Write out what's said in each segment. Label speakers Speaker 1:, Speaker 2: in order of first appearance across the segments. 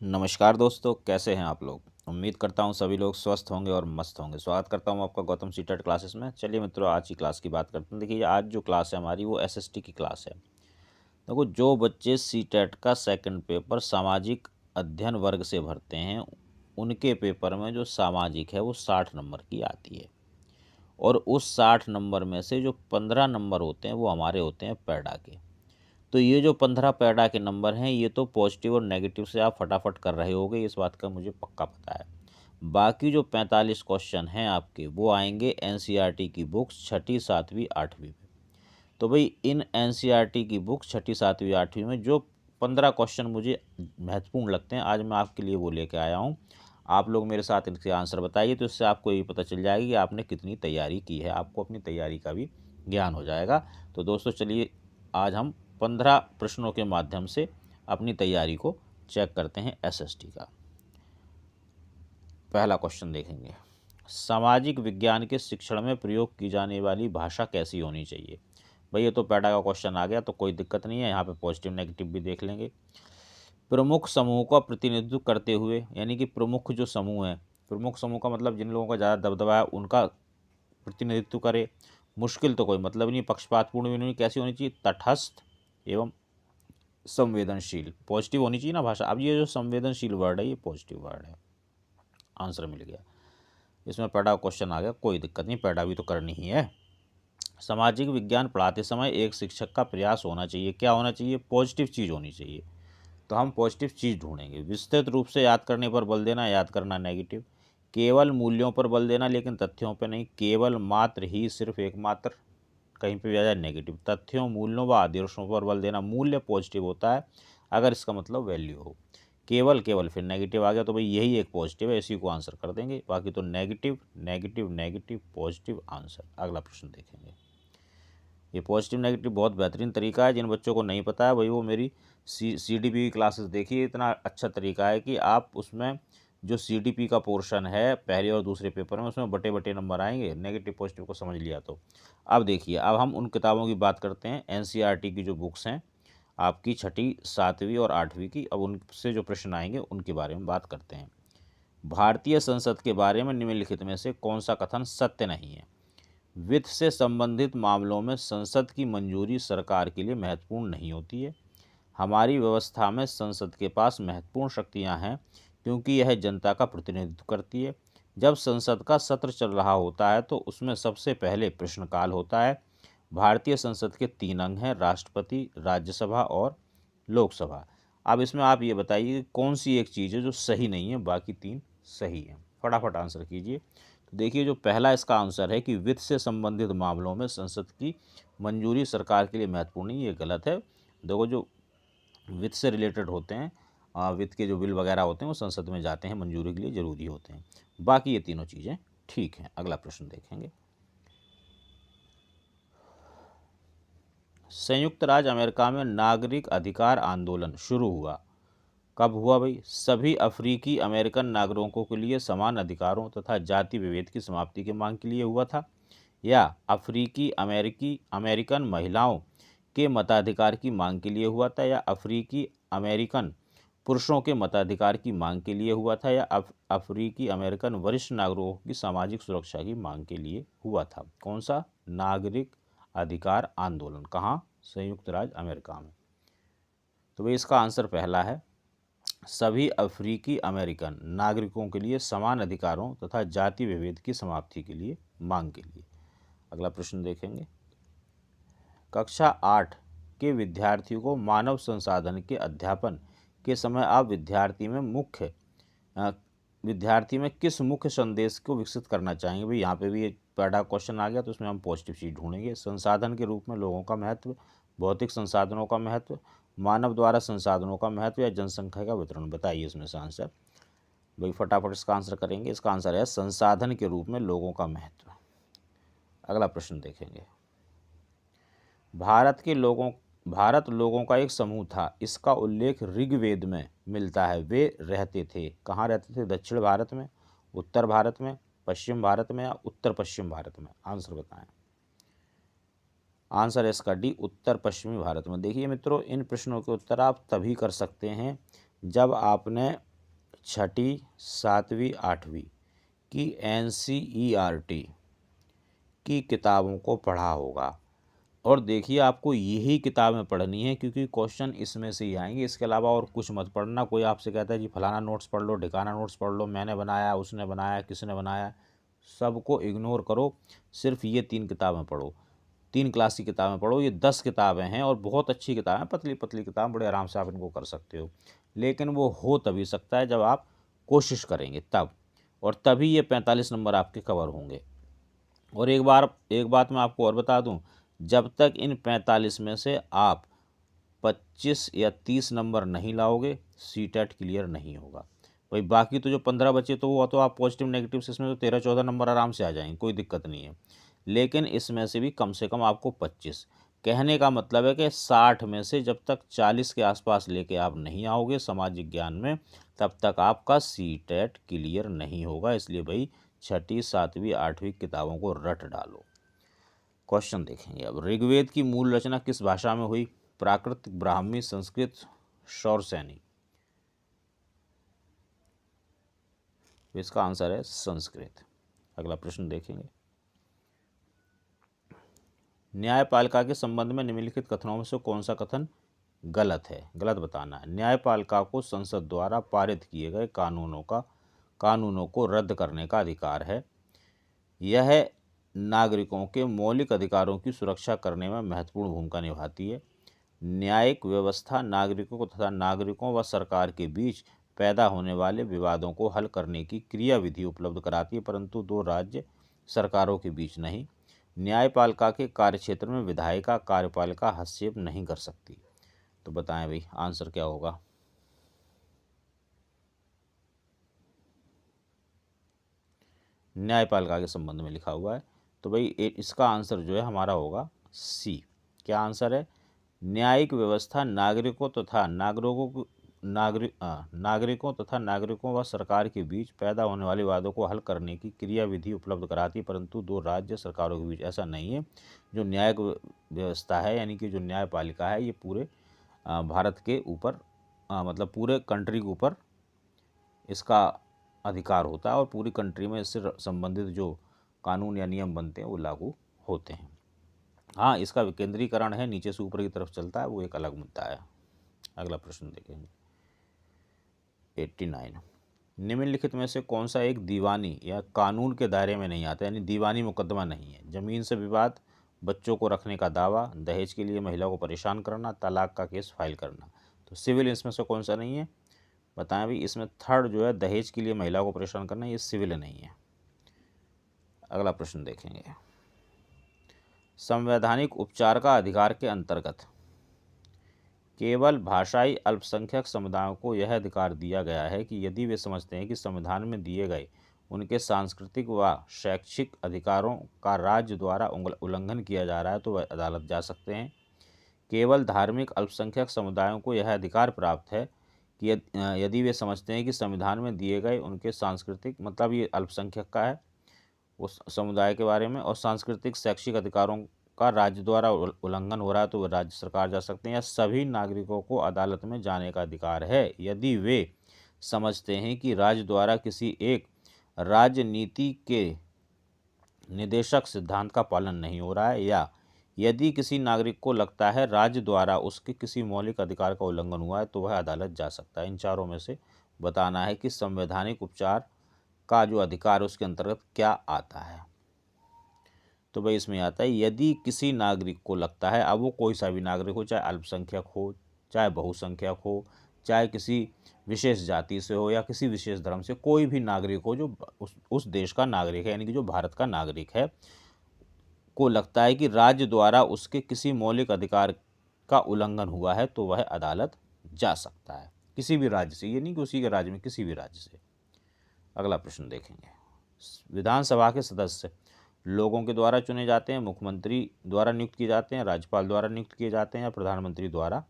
Speaker 1: नमस्कार दोस्तों, कैसे हैं आप लोग। उम्मीद करता हूं सभी लोग स्वस्थ होंगे और मस्त होंगे। स्वागत करता हूं आपका गौतम सीटेट क्लासेस में। चलिए मित्रों, आज की क्लास की बात करते हैं। देखिए, आज जो क्लास है हमारी वो एसएसटी की क्लास है। देखो, जो बच्चे सीटेट का सेकंड पेपर सामाजिक अध्ययन वर्ग से भरते हैं, उनके पेपर में जो सामाजिक है वो 60 नंबर की आती है। और उस 60 नंबर में से जो 15 नंबर होते हैं वो हमारे होते हैं पैडा के। तो ये जो 15 पैडा के नंबर हैं, ये तो पॉजिटिव और नेगेटिव से आप फटाफट कर रहे होगे, इस बात का मुझे पक्का पता है। बाकी जो 45 क्वेश्चन हैं आपके, वो आएंगे एनसीईआरटी की बुक्स छठी, सातवीं, आठवीं में। तो भाई, इन एनसीईआरटी की बुक्स छठी, सातवीं, आठवीं में जो 15 क्वेश्चन मुझे महत्वपूर्ण लगते हैं, आज मैं आपके लिए वो लेके आया हूँ। आप लोग मेरे साथ इनके आंसर बताइए, तो इससे आपको ये पता चल जाएगा कि आपने कितनी तैयारी की है। आपको अपनी तैयारी का भी ज्ञान हो जाएगा। तो दोस्तों, चलिए आज हम 15 प्रश्नों के माध्यम से अपनी तैयारी को चेक करते हैं एसएसटी का। पहला क्वेश्चन देखेंगे, सामाजिक विज्ञान के शिक्षण में प्रयोग की जाने वाली भाषा कैसी होनी चाहिए। भाई, ये तो पैडा का क्वेश्चन आ गया, तो कोई दिक्कत नहीं है। यहाँ पे पॉजिटिव नेगेटिव भी देख लेंगे। प्रमुख समूह का प्रतिनिधित्व करते हुए, यानी कि प्रमुख जो समूह है, प्रमुख समूह का मतलब जिन लोगों का ज़्यादा दबदबा है उनका प्रतिनिधित्व करे। मुश्किल तो कोई मतलब नहीं, पक्षपातपूर्ण भी नहीं, कैसी होनी चाहिए, तटस्थ एवं संवेदनशील। पॉजिटिव होनी चाहिए ना भाषा। अब ये जो संवेदनशील वर्ड है, ये पॉजिटिव वर्ड है। आंसर मिल गया। इसमें पैडा क्वेश्चन आ गया, कोई दिक्कत नहीं, पैडा भी तो करनी ही है। सामाजिक विज्ञान पढ़ाते समय एक शिक्षक का प्रयास होना चाहिए, क्या होना चाहिए, पॉजिटिव चीज़ होनी चाहिए। तो हम पॉजिटिव चीज़ ढूंढेंगे। विस्तृत रूप से याद करने पर बल देना, याद करना नेगेटिव। केवल मूल्यों पर बल देना लेकिन तथ्यों पर नहीं। केवल, मात्र, ही, सिर्फ, एकमात्र, कहीं पे भी आ जाए नेगेटिव। तथ्यों, मूल्यों व आदर्शों पर बल देना। मूल्य पॉजिटिव होता है अगर इसका मतलब वैल्यू हो। केवल, केवल फिर नेगेटिव आ गया, तो भाई यही एक पॉजिटिव है, इसी को आंसर कर देंगे। बाकी तो negative negative negative positive answer. अगला प्रश्न देखेंगे। ये पॉजिटिव नेगेटिव बहुत बेहतरीन तरीका है। जिन बच्चों को नहीं पता है भाई, वो मेरी CDP की क्लासेस देखिए। इतना अच्छा तरीका है कि आप उसमें जो CDP का पोर्शन है पहले और दूसरे पेपर में, उसमें बटे बटे नंबर आएंगे। नेगेटिव पॉजिटिव को समझ लिया तो। अब देखिए, अब हम उन किताबों की बात करते हैं, एनसीईआरटी की जो बुक्स हैं आपकी छठी, सातवीं और आठवीं की। अब उनसे जो प्रश्न आएंगे उनके बारे में बात करते हैं। भारतीय संसद के बारे में निम्नलिखित में से कौन सा कथन सत्य नहीं है। वित्त से संबंधित मामलों में संसद की मंजूरी सरकार के लिए महत्वपूर्ण नहीं होती है। हमारी व्यवस्था में संसद के पास महत्वपूर्ण शक्तियां हैं क्योंकि यह जनता का प्रतिनिधित्व करती है। जब संसद का सत्र चल रहा होता है तो उसमें सबसे पहले प्रश्नकाल होता है। भारतीय संसद के 3 अंग हैं, राष्ट्रपति, राज्यसभा और लोकसभा। अब इसमें आप ये बताइए कि कौन सी एक चीज़ है जो सही नहीं है, बाकी 3 सही हैं। फटाफट आंसर कीजिए। तो देखिए, जो पहला इसका आंसर है कि वित्त से संबंधित मामलों में संसद की मंजूरी सरकार के लिए महत्वपूर्ण नहीं, ये गलत है। देखो, जो वित्त से रिलेटेड होते हैं, वित्त के जो बिल वगैरह होते हैं वो संसद में जाते हैं, मंजूरी के लिए ज़रूरी होते हैं। बाकी ये तीनों चीज़ें ठीक हैं। अगला प्रश्न देखेंगे। संयुक्त राज्य अमेरिका में नागरिक अधिकार आंदोलन शुरू हुआ, कब हुआ भाई। सभी अफ्रीकी अमेरिकन नागरिकों के लिए समान अधिकारों तथा जाति विभेद की समाप्ति की मांग के लिए हुआ था, या अफ्रीकी अमेरिकन महिलाओं के मताधिकार की मांग के लिए हुआ था, या अफ्रीकी अमेरिकन पुरुषों के मताधिकार की मांग के लिए हुआ था, या अफ्रीकी अमेरिकन वरिष्ठ नागरिकों की सामाजिक सुरक्षा की मांग के लिए हुआ था। कौन सा नागरिक अधिकार आंदोलन, कहाँ, संयुक्त राज्य अमेरिका में। तो भाई इसका आंसर पहला है, सभी अफ्रीकी अमेरिकन नागरिकों के लिए समान अधिकारों तथा जाति विभेद की समाप्ति के लिए मांग के लिए। अगला प्रश्न देखेंगे। कक्षा 8 के विद्यार्थियों को मानव संसाधन के अध्यापन के समय आप विद्यार्थी में किस मुख्य संदेश को विकसित करना चाहेंगे। भाई, यहाँ पे भी एक पैडा क्वेश्चन आ गया, तो उसमें हम पॉजिटिव चीज़ ढूंढेंगे। संसाधन के रूप में लोगों का महत्व, भौतिक संसाधनों का महत्व, मानव द्वारा संसाधनों का महत्व, या जनसंख्या का वितरण। बताइए इसमें से आंसर। भाई फटाफट इसका आंसर करेंगे। इसका आंसर है संसाधन के रूप में लोगों का महत्व। अगला प्रश्न देखेंगे। भारत लोगों का एक समूह था, इसका उल्लेख ऋग्वेद में मिलता है। वे रहते थे, कहाँ रहते थे, दक्षिण भारत में, उत्तर भारत में, पश्चिम भारत में, या उत्तर पश्चिम भारत में। आंसर बताएं। आंसर है इसका डी, उत्तर पश्चिमी भारत में। देखिए मित्रों, इन प्रश्नों के उत्तर आप तभी कर सकते हैं जब आपने छठी, सातवीं, आठवीं की NCERT की किताबों को पढ़ा होगा। और देखिए आपको यही किताबें पढ़नी है क्योंकि क्वेश्चन इसमें से ही आएंगे, इसके अलावा और कुछ मत पढ़ना। कोई आपसे कहता है जी फलाना नोट्स पढ़ लो, ढिकाना नोट्स पढ़ लो, मैंने बनाया, उसने बनाया, किसने बनाया, सबको इग्नोर करो। सिर्फ ये 3 किताबें पढ़ो, 3 क्लास की किताबें पढ़ो। ये 10 किताबें हैं और बहुत अच्छी किताबें, पतली पतली किताब, बड़े आराम से आप इनको कर सकते हो। लेकिन वो हो तभी सकता है जब आप कोशिश करेंगे तब, और तभी ये 45 नंबर आपके कवर होंगे। और एक बात मैं आपको और बता दूं, जब तक इन 45 में से आप 25 या 30 नंबर नहीं लाओगे, सीटेट क्लियर नहीं होगा। भाई बाकी तो जो 15 बचे तो वो तो आप पॉजिटिव नेगेटिव से इसमें तो 13-14 नंबर आराम से आ जाएंगे, कोई दिक्कत नहीं है। लेकिन इसमें से कम आपको 25, कहने का मतलब है कि 60 में से जब तक 40 के आसपास लेके आप नहीं आओगे सामाजिक ज्ञान में, तब तक आपका सीटेट क्लियर नहीं होगा। इसलिए भाई छठी, सातवीं, आठवीं किताबों को रट डालो। क्वेश्चन देखेंगे अब। ऋग्वेद की मूल रचना किस भाषा में हुई? प्राकृत, ब्राह्मी, संस्कृत, शौरसेनी। इसका आंसर है संस्कृत। अगला प्रश्न देखेंगे। न्यायपालिका के संबंध में निम्नलिखित कथनों में से कौन सा कथन गलत है? गलत बताना है। न्यायपालिका को संसद द्वारा पारित किए गए कानूनों को रद्द करने का अधिकार है। यह नागरिकों के मौलिक अधिकारों की सुरक्षा करने में महत्वपूर्ण भूमिका निभाती है। न्यायिक व्यवस्था नागरिकों व सरकार के बीच पैदा होने वाले विवादों को हल करने की क्रिया विधि उपलब्ध कराती है, परंतु दो राज्य सरकारों के बीच नहीं। न्यायपालिका के कार्यक्षेत्र में विधायिका कार्यपालिका हस्तक्षेप नहीं कर सकती। तो बताएं भाई आंसर क्या होगा? न्यायपालिका के संबंध में लिखा हुआ है, तो भाई इसका आंसर जो है हमारा होगा सी। क्या आंसर है? न्यायिक व्यवस्था नागरिकों तथा नागरिकों व सरकार के बीच पैदा होने वाले विवादों को हल करने की क्रिया विधि उपलब्ध कराती, परंतु दो राज्य सरकारों के बीच ऐसा नहीं है। जो न्यायिक व्यवस्था है यानी कि जो न्यायपालिका है, ये पूरे भारत के ऊपर मतलब पूरे कंट्री के ऊपर इसका अधिकार होता है और पूरी कंट्री में इससे संबंधित जो कानून या नियम बनते हैं वो लागू होते हैं। हाँ, इसका विकेंद्रीकरण है, नीचे से ऊपर की तरफ चलता है, वो एक अलग मुद्दा है। अगला प्रश्न देखेंगे 89। निम्नलिखित में से कौन सा एक दीवानी या कानून के दायरे में नहीं आता? यानी दीवानी मुकदमा नहीं है। जमीन से विवाद, बच्चों को रखने का दावा, दहेज के लिए महिला को परेशान करना, तलाक का केस फाइल करना। तो सिविल इसमें से कौन सा नहीं है? बताएं भाई। इसमें थर्ड जो है, दहेज के लिए महिला को परेशान करना, ये सिविल नहीं है। अगला प्रश्न देखेंगे। संवैधानिक उपचार का अधिकार के अंतर्गत केवल भाषाई अल्पसंख्यक समुदायों को यह अधिकार दिया गया है कि यदि वे समझते हैं कि संविधान में दिए गए उनके सांस्कृतिक व शैक्षिक अधिकारों का राज्य द्वारा उल्लंघन किया जा रहा है तो वह अदालत जा सकते हैं। केवल धार्मिक अल्पसंख्यक समुदायों को यह अधिकार प्राप्त है कि यदि वे समझते हैं कि संविधान में दिए गए उनके सांस्कृतिक, मतलब ये अल्पसंख्यक का है उस समुदाय के बारे में, और सांस्कृतिक शैक्षिक अधिकारों का राज्य द्वारा उल्लंघन हो रहा है तो वह राज्य सरकार जा सकते हैं। या सभी नागरिकों को अदालत में जाने का अधिकार है यदि वे समझते हैं कि राज्य द्वारा किसी एक राजनीति के निदेशक सिद्धांत का पालन नहीं हो रहा है, या यदि किसी नागरिक को लगता है राज्य द्वारा उसके किसी मौलिक अधिकार का उल्लंघन हुआ है तो वह अदालत जा सकता है। इन चारों में से बताना है कि संवैधानिक उपचार का जो अधिकार है उसके अंतर्गत क्या आता है। तो भाई इसमें आता है यदि किसी नागरिक को लगता है, अब वो कोई सा भी नागरिक हो, चाहे अल्पसंख्यक हो, चाहे बहुसंख्यक हो, चाहे किसी विशेष जाति से हो या किसी विशेष धर्म से, कोई भी नागरिक हो जो उस देश का नागरिक है यानी कि जो भारत का नागरिक है, को लगता है कि राज्य द्वारा उसके किसी मौलिक अधिकार का उल्लंघन हुआ है तो वह अदालत जा सकता है, किसी भी राज्य से, ये नहीं कि उसी के राज्य में, किसी भी राज्य से। अगला प्रश्न देखेंगे। विधानसभा के सदस्य लोगों के द्वारा चुने जाते हैं, मुख्यमंत्री द्वारा नियुक्त किए जाते हैं, राज्यपाल द्वारा नियुक्त किए जाते हैं या प्रधानमंत्री द्वारा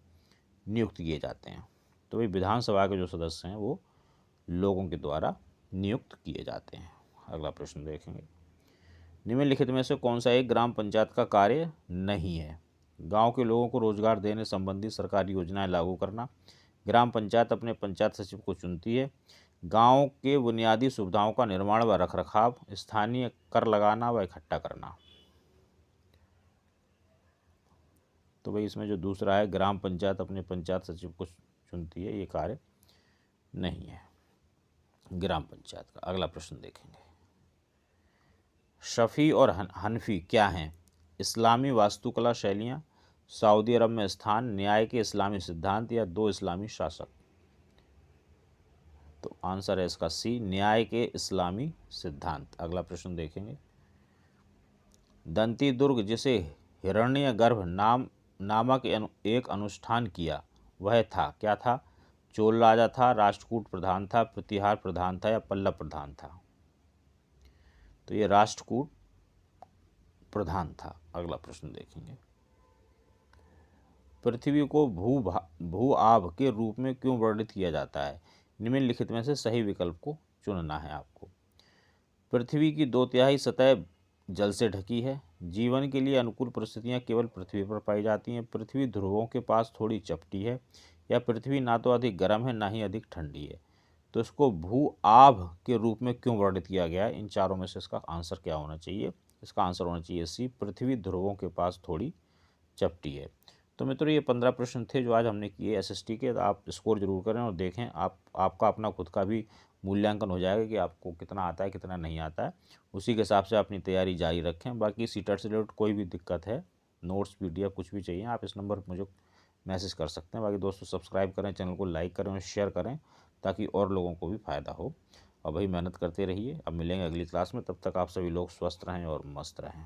Speaker 1: नियुक्त किए जाते हैं? तो भाई विधानसभा के जो सदस्य हैं वो लोगों के द्वारा नियुक्त किए जाते हैं। अगला प्रश्न देखेंगे। निम्नलिखित में से कौन सा एक ग्राम पंचायत का कार्य नहीं है? गांव के लोगों को रोजगार देने संबंधी सरकारी योजनाएं लागू करना, ग्राम पंचायत अपने पंचायत सचिव को चुनती है, गांव के बुनियादी सुविधाओं का निर्माण व रखरखाव, स्थानीय कर लगाना व इकट्ठा करना। तो भाई इसमें जो दूसरा है, ग्राम पंचायत अपने पंचायत सचिव को चुनती है, ये कार्य नहीं है ग्राम पंचायत का। अगला प्रश्न देखेंगे, शफी और हनफी क्या हैं? इस्लामी वास्तुकला शैलियाँ, सऊदी अरब में स्थान, न्याय के इस्लामी सिद्धांत या दो इस्लामी शासक। तो आंसर है इसका सी, न्याय के इस्लामी सिद्धांत। अगला प्रश्न देखेंगे, दंती दुर्ग जिसे हिरण्यगर्भ नामक एक अनुष्ठान किया वह था, क्या था? चोल राजा था, राष्ट्रकूट प्रधान था, प्रतिहार प्रधान था या पल्लव प्रधान था? तो ये राष्ट्रकूट प्रधान था। अगला प्रश्न देखेंगे, पृथ्वी को भू आभ के रूप में क्यों वर्णित किया जाता है? निम्नलिखित में से सही विकल्प को चुनना है आपको। पृथ्वी की 2/3 सतह जल से ढकी है, जीवन के लिए अनुकूल परिस्थितियां केवल पृथ्वी पर पाई जाती हैं, पृथ्वी ध्रुवों के पास थोड़ी चपटी है, या पृथ्वी ना तो अधिक गर्म है ना ही अधिक ठंडी है। तो इसको भू आभ के रूप में क्यों वर्णित किया गया है? इन चारों में से इसका आंसर क्या होना चाहिए? इसका आंसर होना चाहिए सी, पृथ्वी ध्रुवों के पास थोड़ी चपटी है। तो मित्रों ये 15 प्रश्न थे जो आज हमने किए एसएसटी के। तो आप स्कोर जरूर करें और देखें, आपका अपना खुद का भी मूल्यांकन हो जाएगा कि आपको कितना आता है कितना नहीं आता है। उसी के हिसाब से अपनी तैयारी जारी रखें। बाकी सीटेट से रिलेटेड कोई भी दिक्कत है, नोट्स पीडीएफ कुछ भी चाहिए, आप इस नंबर पर मुझे मैसेज कर सकते हैं। बाकी दोस्तों सब्सक्राइब करें, चैनल को लाइक करें और शेयर करें ताकि और लोगों को भी फ़ायदा हो। और भाई मेहनत करते रहिए। अब मिलेंगे अगली क्लास में, तब तक आप सभी लोग स्वस्थ रहें और मस्त रहें।